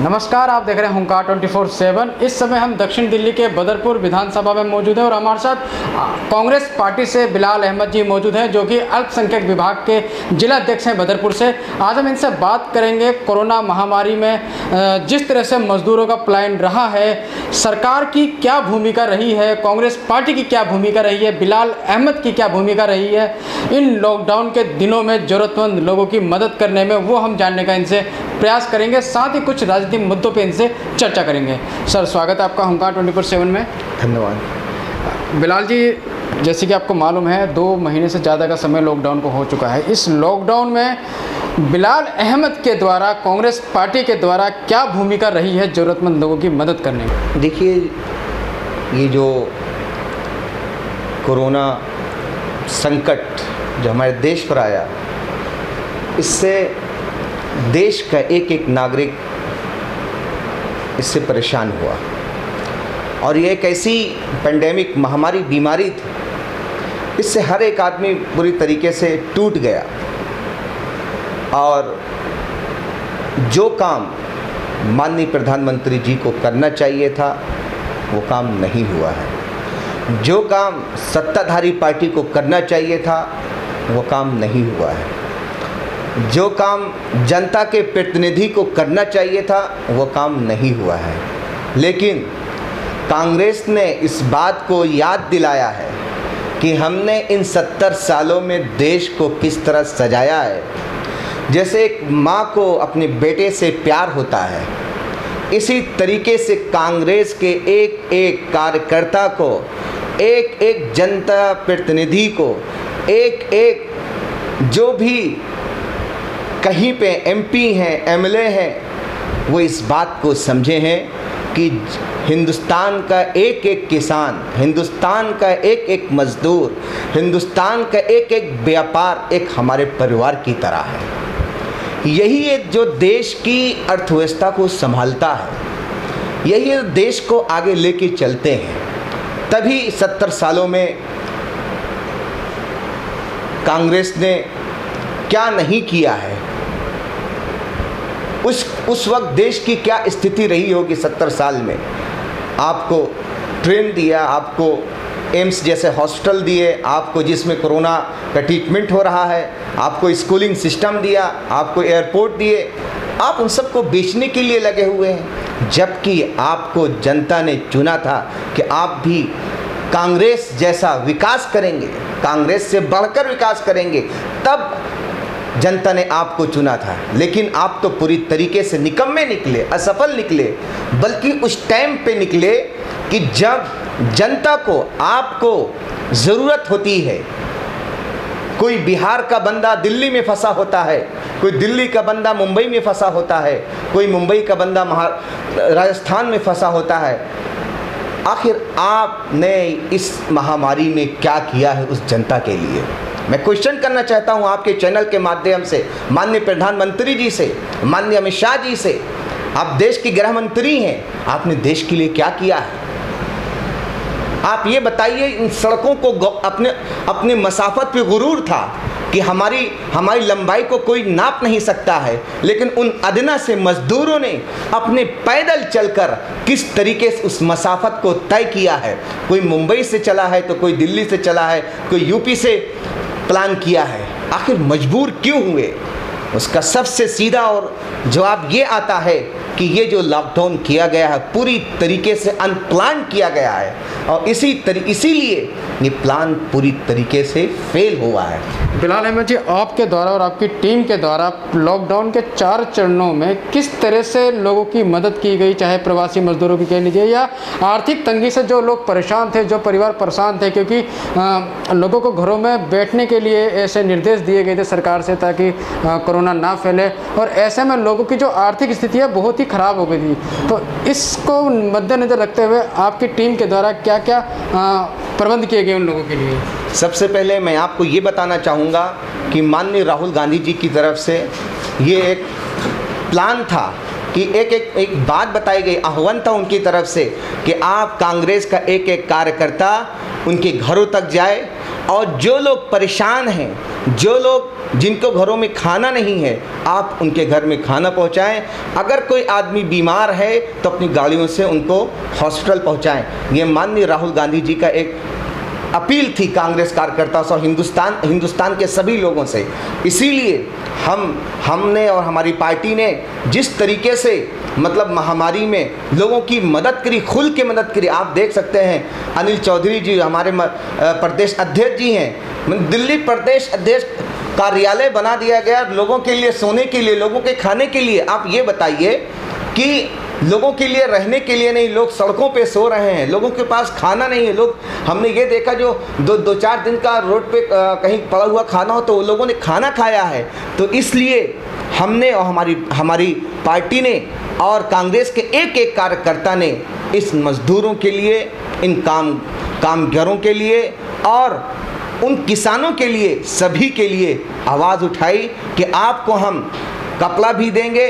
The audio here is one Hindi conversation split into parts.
नमस्कार, आप देख रहे हैं हुंकार 24/7। इस समय हम दक्षिण दिल्ली के बदरपुर विधानसभा में मौजूद हैं और हमारे साथ कांग्रेस पार्टी से बिलाल अहमद जी मौजूद हैं, जो कि अल्पसंख्यक विभाग के जिला अध्यक्ष हैं बदरपुर से। आज हम इनसे बात करेंगे कोरोना महामारी में जिस तरह से मजदूरों का पलायन रहा है, सरकार की क्या भूमिका रही है, कांग्रेस पार्टी की क्या भूमिका रही है, बिलाल अहमद की क्या भूमिका रही है इन लॉकडाउन के दिनों में ज़रूरतमंद लोगों की मदद करने में, वो हम जानने का इनसे प्रयास करेंगे। साथ ही कुछ राजनीतिक मुद्दों पे इनसे चर्चा करेंगे। सर, स्वागत है आपका हुंकार 24/7 में। धन्यवाद। बिलाल जी, जैसे कि आपको मालूम है 2 महीने से ज़्यादा का समय लॉकडाउन को हो चुका है। इस लॉकडाउन में बिलाल अहमद के द्वारा, कांग्रेस पार्टी के द्वारा क्या भूमिका रही है ज़रूरतमंद लोगों की मदद करने में? देखिए, ये जो कोरोना संकट जो हमारे देश पर आया, इससे देश का एक एक नागरिक इससे परेशान हुआ और ये एक ऐसी पेंडेमिक महामारी बीमारी थी, इससे हर एक आदमी बुरी तरीके से टूट गया और जो काम माननीय प्रधानमंत्री जी को करना चाहिए था वो काम नहीं हुआ है। जो काम सत्ताधारी पार्टी को करना चाहिए था वो काम नहीं हुआ है। जो काम जनता के प्रतिनिधि को करना चाहिए था वो काम नहीं हुआ है। लेकिन कांग्रेस ने इस बात को याद दिलाया है कि हमने इन 70 सालों में देश को किस तरह सजाया है। जैसे एक माँ को अपने बेटे से प्यार होता है, इसी तरीके से कांग्रेस के एक एक कार्यकर्ता को, एक एक जनता प्रतिनिधि को, एक एक जो भी कहीं पे एमपी हैं, एमएलए हैं, वो इस बात को समझे हैं कि हिंदुस्तान का एक एक किसान, हिंदुस्तान का एक एक मजदूर, हिंदुस्तान का एक एक व्यापार एक हमारे परिवार की तरह है। यही एक जो देश की अर्थव्यवस्था को संभालता है, यही देश को आगे लेके चलते हैं। तभी 70 सालों में कांग्रेस ने क्या नहीं किया है। उस वक्त देश की क्या स्थिति रही होगी 70 साल में। आपको ट्रेन दिया, आपको एम्स जैसे हॉस्पिटल दिए, आपको जिसमें कोरोना का ट्रीटमेंट हो रहा है, आपको स्कूलिंग सिस्टम दिया, आपको एयरपोर्ट दिए। आप उन सबको बेचने के लिए लगे हुए हैं, जबकि आपको जनता ने चुना था कि आप भी कांग्रेस जैसा विकास करेंगे, कांग्रेस से बढ़कर विकास करेंगे। तब जनता ने आपको चुना था। लेकिन आप तो पूरी तरीके से निकम्मे निकले, असफल निकले। बल्कि उस टाइम पे निकले कि जब जनता को, आपको ज़रूरत होती है। कोई बिहार का बंदा दिल्ली में फंसा होता है, कोई दिल्ली का बंदा मुंबई में फंसा होता है, कोई मुंबई का बंदा राजस्थान में फंसा होता है। आखिर आपने इस महामारी में क्या किया है उस जनता के लिए? मैं क्वेश्चन करना चाहता हूं आपके चैनल के माध्यम से माननीय प्रधानमंत्री जी से, माननीय अमित शाह जी से। आप देश के गृह मंत्री हैं, आपने देश के लिए क्या किया है? आप ये बताइए। इन सड़कों को अपने मसाफत पे गुरूर था कि हमारी लंबाई को कोई नाप नहीं सकता है, लेकिन उन अदना से मजदूरों ने अपने पैदल चलकर किस तरीके से उस मसाफत को तय किया है। कोई मुंबई से चला है, तो कोई दिल्ली से चला है, कोई यूपी से प्लान किया है। आखिर मजबूर क्यों हुए? उसका सबसे सीधा और जवाब ये आता है कि ये जो लॉकडाउन किया गया है पूरी तरीके से अनप्लान किया गया है और इसीलिए ये प्लान पूरी तरीके से फेल हुआ है। बिलाल अहमद जी, आपके द्वारा और आपकी टीम के द्वारा लॉकडाउन के 4 चरणों में किस तरह से लोगों की मदद की गई, चाहे प्रवासी मजदूरों की कह लीजिए या आर्थिक तंगी से जो लोग परेशान थे, जो परिवार परेशान थे, क्योंकि लोगों को घरों में बैठने के लिए ऐसे निर्देश दिए गए थे सरकार से ताकि कोरोना ना फैले, और ऐसे में लोगों की जो आर्थिक स्थिति है बहुत ही ख़राब हो गई थी। तो इसको मद्देनज़र रखते हुए आपकी टीम के द्वारा क्या क्या प्रबंध किए गए उन लोगों के लिए? सबसे पहले मैं आपको ये बताना चाहूँगा कि माननीय राहुल गांधी जी की तरफ से ये एक प्लान था कि एक बात बताई गई, आह्वान था उनकी तरफ से कि आप कांग्रेस का एक एक कार्यकर्ता उनके घरों तक जाए और जो लोग परेशान हैं, जो लोग जिनको घरों में खाना नहीं है, आप उनके घर में खाना पहुंचाएं। अगर कोई आदमी बीमार है तो अपनी गाड़ियों से उनको हॉस्पिटल पहुंचाएं। ये माननीय राहुल गांधी जी का एक अपील थी कांग्रेस कार्यकर्ताओं से, हिंदुस्तान के सभी लोगों से। इसीलिए हमने और हमारी पार्टी ने जिस तरीके से मतलब महामारी में लोगों की मदद करी, खुल के मदद करी। आप देख सकते हैं अनिल चौधरी जी हमारे प्रदेश अध्यक्ष जी हैं, दिल्ली प्रदेश अध्यक्ष कार्यालय बना दिया गया लोगों के लिए, सोने के लिए, लोगों के खाने के लिए। आप ये बताइए कि लोगों के लिए रहने के लिए नहीं, लोग सड़कों पे सो रहे हैं, लोगों के पास खाना नहीं है। लोग, हमने ये देखा जो दो चार दिन का रोड पे कहीं पड़ा हुआ खाना हो तो वो लोगों ने खाना खाया है। तो इसलिए हमने और हमारी पार्टी ने और कांग्रेस के एक एक कार्यकर्ता ने इस मजदूरों के लिए, इन कामगारों के लिए और उन किसानों के लिए, सभी के लिए आवाज़ उठाई कि आपको हम कपड़ा भी देंगे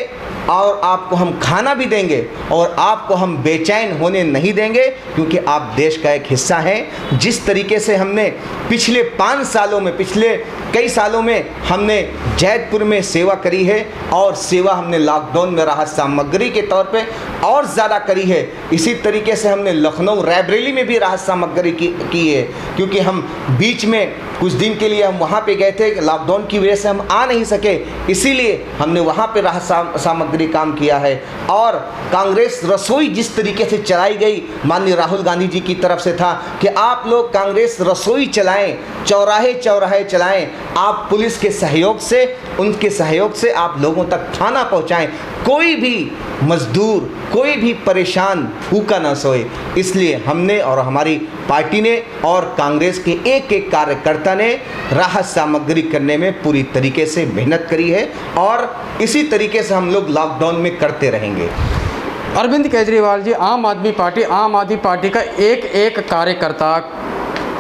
और आपको हम खाना भी देंगे और आपको हम बेचैन होने नहीं देंगे, क्योंकि आप देश का एक हिस्सा हैं। जिस तरीके से हमने पिछले 5 सालों में, पिछले कई सालों में हमने जैतपुर में सेवा करी है और सेवा हमने लॉकडाउन में राहत सामग्री के तौर पे और ज़्यादा करी है। इसी तरीके से हमने लखनऊ, रायबरेली में भी राहत सामग्री की है, क्योंकि हम बीच में कुछ दिन के लिए हम वहाँ पे गए थे, लॉकडाउन की वजह से हम आ नहीं सके, इसीलिए हमने वहाँ पे राहत सामग्री काम किया है। और कांग्रेस रसोई जिस तरीके से चलाई गई, माननीय राहुल गांधी जी की तरफ से था कि आप लोग कांग्रेस रसोई चलाएं, चौराहे चौराहे चलाएं, आप पुलिस के सहयोग से, उनके सहयोग से आप लोगों तक खाना पहुंचाएं, कोई भी मजदूर, कोई भी परेशान भूखा ना सोए। इसलिए हमने और हमारी पार्टी ने और कांग्रेस के एक एक कार्यकर्ता ने राहत सामग्री करने में पूरी तरीके से मेहनत करी है और इसी तरीके से हम लोग लॉकडाउन में करते रहेंगे। अरविंद केजरीवाल जी, आम आदमी पार्टी का एक एक कार्यकर्ता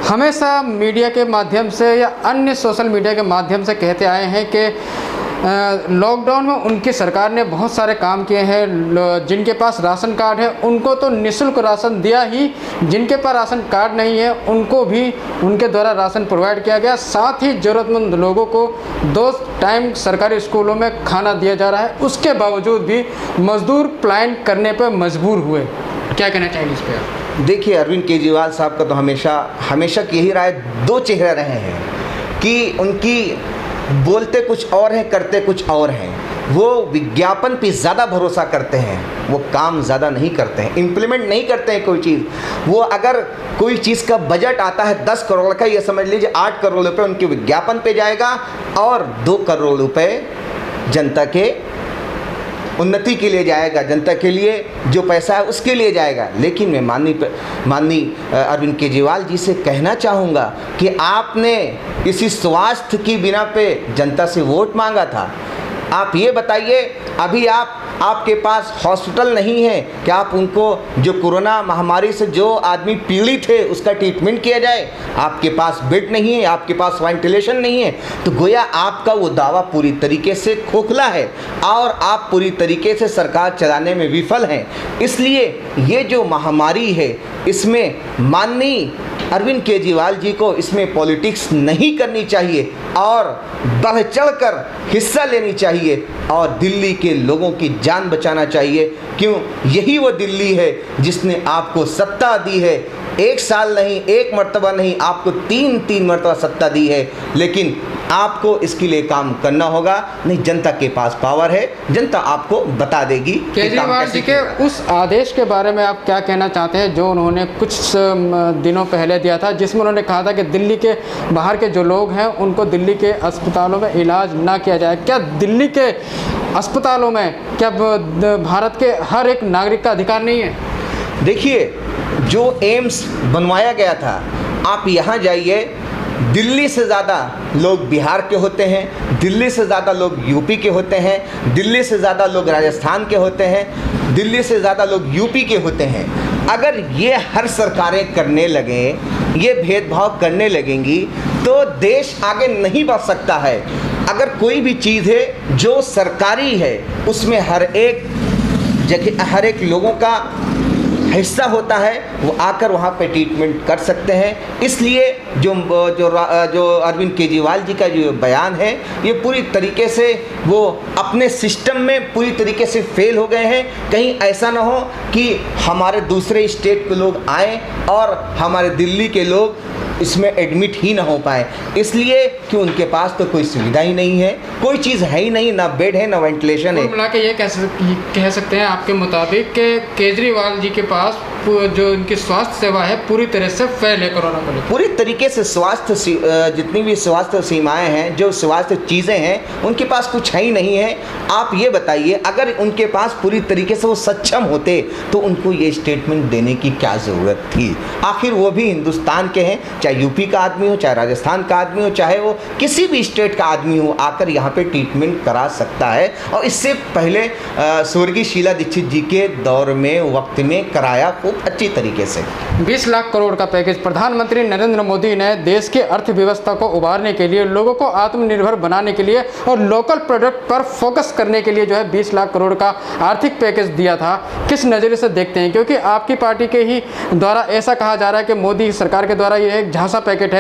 हमेशा मीडिया के माध्यम से या अन्य सोशल मीडिया के माध्यम से कहते आए हैं कि लॉकडाउन में उनकी सरकार ने बहुत सारे काम किए हैं। जिनके पास राशन कार्ड है उनको तो निःशुल्क राशन दिया ही, जिनके पास राशन कार्ड नहीं है उनको भी उनके द्वारा राशन प्रोवाइड किया गया। साथ ही ज़रूरतमंद लोगों को 2 टाइम सरकारी स्कूलों में खाना दिया जा रहा है। उसके बावजूद भी मजदूर पलायन करने पर मजबूर हुए। क्या कहना चाहिए इस पर? देखिए, अरविंद केजरीवाल साहब का तो हमेशा की यही राय, 2 चेहरे रहे हैं कि उनकी बोलते कुछ और हैं, करते कुछ और हैं। वो विज्ञापन पे ज़्यादा भरोसा करते हैं, वो काम ज़्यादा नहीं करते हैं, इम्प्लीमेंट नहीं करते हैं कोई चीज़। वो अगर कोई चीज़ का बजट आता है 10 करोड़ का, ये समझ लीजिए 8 करोड़ रुपये उनके विज्ञापन पे जाएगा और 2 करोड़ रुपये जनता के उन्नति के लिए जाएगा, जनता के लिए जो पैसा है उसके लिए जाएगा। लेकिन मैं माननीय अरविंद केजरीवाल जी से कहना चाहूँगा कि आपने किसी स्वास्थ्य की बिना पे जनता से वोट मांगा था। आप ये बताइए, अभी आपके पास हॉस्पिटल नहीं है कि आप उनको, जो कोरोना महामारी से जो आदमी पीड़ित है उसका ट्रीटमेंट किया जाए? आपके पास बेड नहीं है, आपके पास वेंटिलेशन नहीं है, तो गोया आपका वो दावा पूरी तरीके से खोखला है और आप पूरी तरीके से सरकार चलाने में विफल हैं। इसलिए ये जो महामारी है इसमें माननीय अरविंद केजरीवाल जी को इसमें पॉलिटिक्स नहीं करनी चाहिए और बढ़ चढ़ कर हिस्सा लेनी चाहिए और दिल्ली के लोगों की जान बचाना चाहिए। क्यों? यही वो दिल्ली है जिसने आपको सत्ता दी है। 1 साल नहीं, 1 मर्तबा नहीं, आपको 3 मर्तबा सत्ता दी है, लेकिन आपको इसके लिए काम करना होगा। नहीं, जनता के पास पावर है, जनता आपको बता देगी। केजरीवाल जी के उस आदेश के बारे में आप क्या कहना चाहते हैं जो उन्होंने कुछ दिनों पहले दिया था, जिसमें उन्होंने कहा था कि दिल्ली के बाहर के जो लोग हैं उनको दिल्ली के अस्पतालों में इलाज ना किया जाए? क्या दिल्ली के अस्पतालों में क्या भारत के हर एक नागरिक का अधिकार नहीं है? देखिए, जो एम्स बनवाया गया था, आप यहाँ जाइए, दिल्ली से ज़्यादा लोग बिहार के होते हैं, दिल्ली से ज़्यादा लोग यूपी के होते हैं, दिल्ली से ज़्यादा लोग राजस्थान के होते हैं, दिल्ली से ज़्यादा लोग यूपी के होते हैं। अगर ये हर सरकारें करने लगें, ये भेदभाव करने लगेंगी तो देश आगे नहीं बढ़ सकता है। अगर कोई भी चीज़ है जो सरकारी है उसमें हर एक जगह हर एक लोगों का हिस्सा होता है, वो आकर वहाँ पे ट्रीटमेंट कर सकते हैं। इसलिए जो अरविंद केजरीवाल जी का जो बयान है, ये पूरी तरीके से वो अपने सिस्टम में पूरी तरीके से फेल हो गए हैं। कहीं ऐसा ना हो कि हमारे दूसरे स्टेट के लोग आए और हमारे दिल्ली के लोग इसमें एडमिट ही ना हो पाए, इसलिए कि उनके पास तो कोई सुविधा ही नहीं है, कोई चीज़ है ही नहीं, ना बेड है ना वेंटिलेशन है। मिला के ये कह सकते हैं आपके मुताबिक कि केजरीवाल जी के पास जो इनकी स्वास्थ्य सेवा है पूरी तरह से फेल है कोरोना को लेकर। पूरी तरीके से जितनी भी स्वास्थ्य सीमाएं हैं, जो स्वास्थ्य चीज़ें हैं, उनके पास कुछ है ही नहीं है। आप ये बताइए, अगर उनके पास पूरी तरीके से वो सक्षम होते तो उनको ये स्टेटमेंट देने की क्या ज़रूरत थी? आखिर वो भी हिंदुस्तान के हैं, चाहे यूपी का आदमी हो, चाहे राजस्थान का आदमी हो, चाहे वो किसी भी स्टेट का आदमी हो, आकर यहाँ पे ट्रीटमेंट करा सकता है। और इससे पहले स्वर्गीय शीला दीक्षित जी के दौर में, वक्त में कराया खूब अच्छी तरीके से। 20 लाख करोड़ का पैकेज प्रधानमंत्री नरेंद्र मोदी ने देश की अर्थव्यवस्था को उभारने के लिए, लोगों को आत्मनिर्भर बनाने के लिए और लोकल प्रोडक्ट पर फोकस करने के लिए जो है 20 लाख करोड़ का आर्थिक पैकेज दिया था। किस नज़रिए से देखते हैं? क्योंकि आपकी पार्टी के ही द्वारा ऐसा कहा जा रहा है कि मोदी सरकार के द्वारा ये एक झांसा पैकेज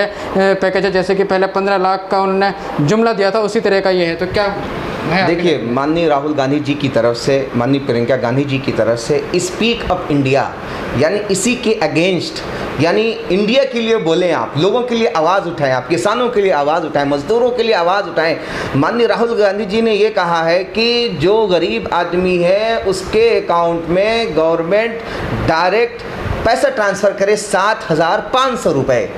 है, जैसे कि पहले 15 लाख का उन्होंने जुमला दिया था, उसी तरह का ये है। तो क्या देखिए, माननीय राहुल गांधी जी की तरफ से, माननीय प्रियंका गांधी जी की तरफ से स्पीक अप इंडिया, यानी इसी के अगेंस्ट, यानी इंडिया के लिए बोलें, आप लोगों के लिए आवाज़ उठाएं, आप किसानों के लिए आवाज़ उठाएं, मजदूरों के लिए आवाज़ उठाएं। माननीय राहुल गांधी जी ने ये कहा है कि जो गरीब आदमी है उसके अकाउंट में गवर्नमेंट डायरेक्ट पैसा ट्रांसफ़र करे 7,500 रुपये।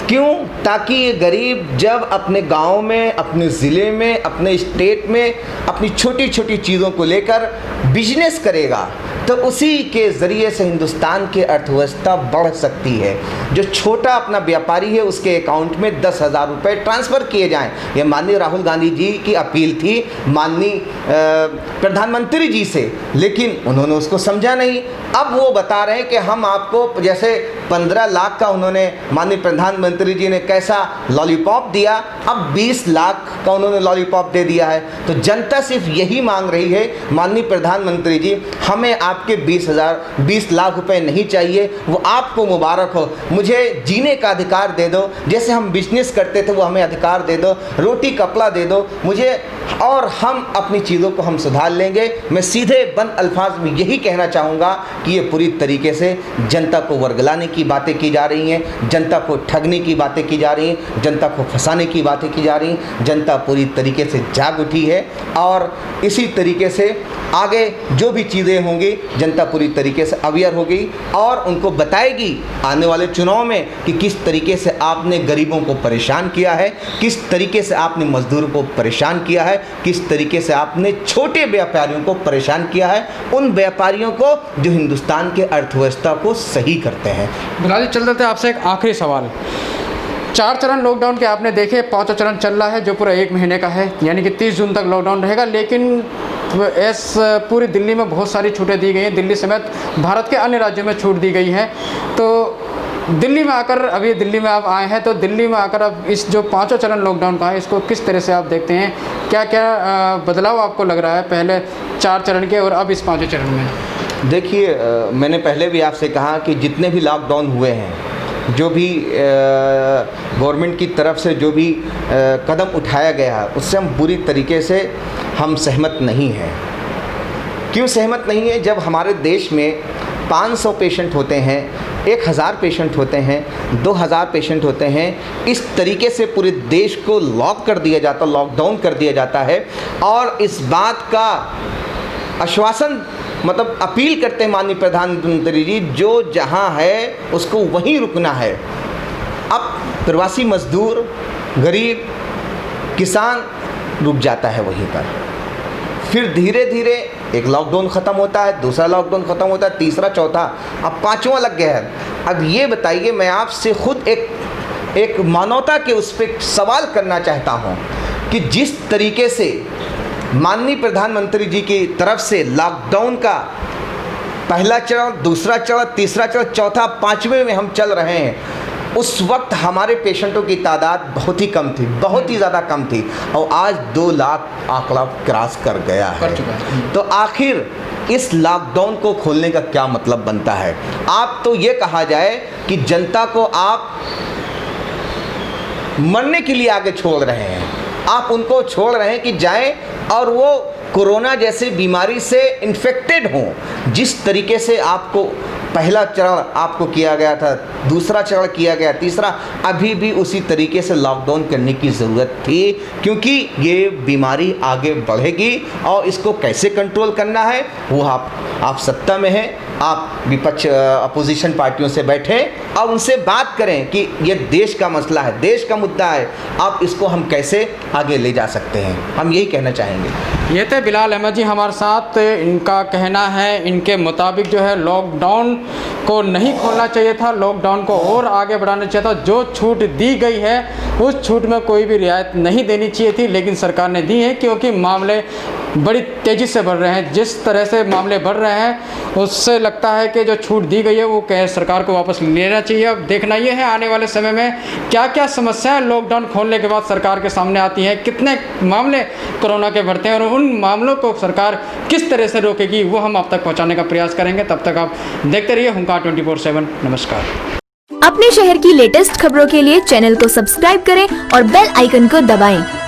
क्यों? ताकि ये गरीब जब अपने गांव में, अपने ज़िले में, अपने स्टेट में अपनी छोटी छोटी चीज़ों को लेकर बिजनेस करेगा तो उसी के ज़रिए से हिंदुस्तान की अर्थव्यवस्था बढ़ सकती है। जो छोटा अपना व्यापारी है उसके अकाउंट में 10,000 रुपये ट्रांसफ़र किए जाएं। ये माननीय राहुल गांधी जी की अपील थी माननीय प्रधानमंत्री जी से, लेकिन उन्होंने उसको समझा नहीं। अब वो बता रहे हैं कि हम आपको, जैसे 15 लाख का उन्होंने माननीय प्रधानमंत्री जी ने कैसा लॉलीपॉप दिया, अब 20 लाख का उन्होंने लॉलीपॉप दे दिया है। तो जनता सिर्फ यही मांग रही है, माननीय प्रधानमंत्री जी, हमें आपके 20 लाख रुपए नहीं चाहिए, वो आपको मुबारक हो, मुझे जीने का अधिकार दे दो, जैसे हम बिजनेस करते थे वो हमें अधिकार दे दो, रोटी कपड़ा दे दो मुझे, और हम अपनी चीज़ों को हम सुधार लेंगे। मैं सीधे बंद अल्फाज में यही कहना चाहूँगा कि ये पूरी तरीके से जनता को वर्गलाने की बातें की जा रही हैं, जनता को ठगने की बातें की जा रही हैं, जनता को फंसाने की बातें की जा रही हैं। जनता पूरी तरीके से जाग उठी है और इसी तरीके से आगे जो भी चीज़ें होंगी जनता पूरी तरीके से अवेयर होगी और उनको बताएगी आने वाले चुनाव में कि किस तरीके से आपने गरीबों को परेशान किया है, किस तरीके से आपने मजदूरों को परेशान किया है, किस तरीके से आपने छोटे व्यापारियों को परेशान किया है, उन व्यापारियों को जो हिंदुस्तान के अर्थव्यवस्था को सही करते हैं। बिलाल जी, चलते थे आपसे एक आखिरी सवाल। 4 चरण लॉकडाउन के आपने देखे, 5वां चरण चल रहा है जो पूरा 1 महीने का है, यानी कि 30 जून तक लॉकडाउन रहेगा। लेकिन पूरी दिल्ली में बहुत सारी छूटें दी गई हैं, दिल्ली समेत भारत के अन्य राज्यों में छूट दी गई हैं। तो दिल्ली में आकर, अभी दिल्ली में आप आए हैं, तो दिल्ली में आकर अब इस जो 5वां चरण लॉकडाउन का है, इसको किस तरह से आप देखते हैं? क्या क्या बदलाव आपको लग रहा है पहले 4 चरण के और अब इस 5वें चरण में? देखिए, मैंने पहले भी आपसे कहा कि जितने भी लॉकडाउन हुए हैं, जो भी गवर्नमेंट की तरफ से जो भी कदम उठाया गया है, उससे हम पूरी तरीके से हम सहमत नहीं हैं। क्यों सहमत नहीं है? जब हमारे देश में 500 पेशेंट होते हैं, 1000 पेशेंट होते हैं, 2000 पेशेंट होते हैं, इस तरीके से पूरे देश को लॉक कर दिया जाता, लॉकडाउन कर दिया जाता है और इस बात का आश्वासन, मतलब अपील करते हैं माननीय प्रधानमंत्री जी, जो जहां है उसको वहीं रुकना है। अब प्रवासी मजदूर, गरीब, किसान रुक जाता है वहीं पर, फिर धीरे धीरे एक लॉकडाउन ख़त्म होता है, दूसरा लॉकडाउन ख़त्म होता है, तीसरा, चौथा, अब 5वां लग गया है। अब ये बताइए, मैं आपसे खुद एक मानवता के उस पर सवाल करना चाहता हूँ कि जिस तरीके से माननीय प्रधानमंत्री जी की तरफ से लॉकडाउन का पहला चरण, दूसरा चरण, तीसरा चरण, चौथा, 5वें में हम चल रहे हैं, उस वक्त हमारे पेशेंटों की तादाद बहुत ही कम थी, बहुत ही ज़्यादा कम थी, और आज 2 लाख आंकड़ा क्रॉस कर गया है। तो आखिर इस लॉकडाउन को खोलने का क्या मतलब बनता है? आप तो ये कहा जाए कि जनता को आप मरने के लिए आगे छोड़ रहे हैं, आप उनको छोड़ रहे हैं कि जाएं और वो कोरोना जैसी बीमारी से इन्फेक्टेड हों। जिस तरीके से आपको पहला चरण आपको किया गया था, दूसरा चरण किया गया, तीसरा, अभी भी उसी तरीके से लॉकडाउन करने की ज़रूरत थी, क्योंकि ये बीमारी आगे बढ़ेगी और इसको कैसे कंट्रोल करना है वो आप सत्ता में हैं, आप विपक्ष अपोजिशन पार्टियों से बैठें और उनसे बात करें कि ये देश का मसला है, देश का मुद्दा है, आप इसको हम कैसे आगे ले जा सकते हैं, हम यही कहना चाहेंगे। ये थे बिलाल अहमद जी हमारे साथ। इनका कहना है, इनके मुताबिक जो है लॉकडाउन को नहीं खोलना चाहिए था, लॉकडाउन को और आगे बढ़ाना चाहिए था। जो छूट दी गई है उस छूट में कोई भी रियायत नहीं देनी चाहिए थी, लेकिन सरकार ने दी है, क्योंकि मामले बड़ी तेज़ी से बढ़ रहे हैं। जिस तरह से मामले बढ़ रहे हैं उससे लगता है कि जो छूट दी गई है वो सरकार को वापस लेना चाहिए। अब देखना ये है आने वाले समय में क्या क्या समस्याएं लॉकडाउन खोलने के बाद सरकार के सामने आती हैं, कितने मामले कोरोना के बढ़ते हैं और उन मामलों को सरकार किस तरह से रोकेगी, वो हम आप तक पहुँचाने का प्रयास करेंगे। तब तक आप देखते रहिए हुंकार 24/7। नमस्कार। अपने शहर की लेटेस्ट खबरों के लिए चैनल को सब्सक्राइब करें और बेल आइकन को दबाएं।